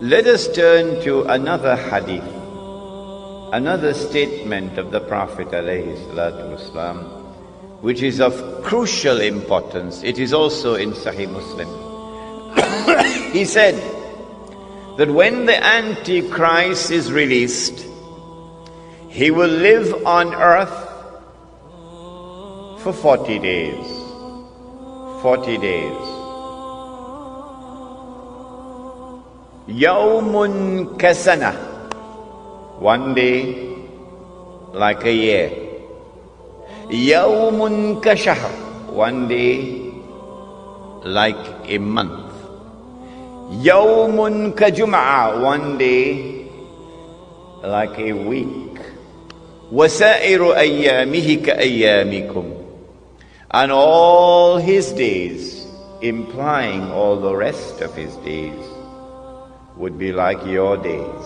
Let us turn to another hadith, another statement of the Prophet ﷺ, which is of crucial importance. It is also in Sahih Muslim. He said that when the Antichrist is released, he will live on earth for 40 days. 40 days. Yawmun kasana. One day like a year. Yawmun kashahr. One day like a month. Yawmun kajum'a. One day like a week. Wasairu ayyamihi ka ayyamikum. And all his days, implying all the rest of his days, would be like your days.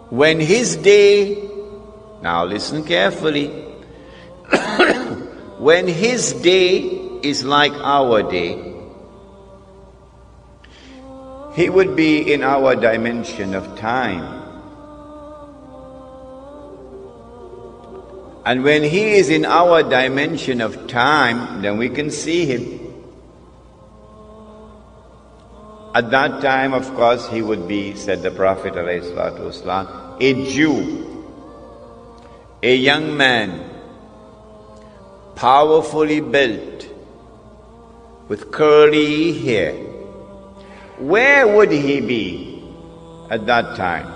When his day, now listen carefully, when his day is like our day, he would be in our dimension of time. And when he is in our dimension of time, then we can see him. At that time, of course, he would be, said the Prophet ﷺ, a Jew, a young man, powerfully built, with curly hair. Where would he be at that time?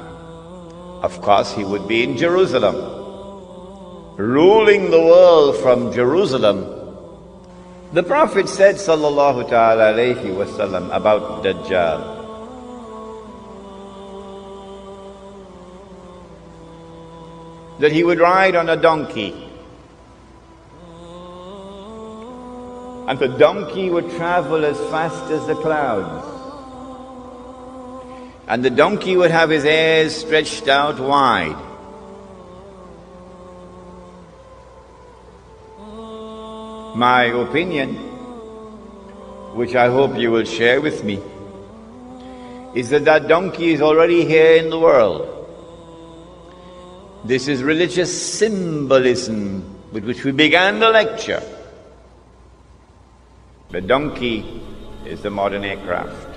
Of course, he would be in Jerusalem, ruling the world from Jerusalem. The Prophet said, sallallahu ta'ala alayhi wasallam, about Dajjal, that he would ride on a donkey, and the donkey would travel as fast as the clouds, and the donkey would have his ears stretched out wide. My opinion, which I hope you will share with me, is that that donkey is already here in the world. This is religious symbolism with which we began the lecture. The donkey is the modern aircraft.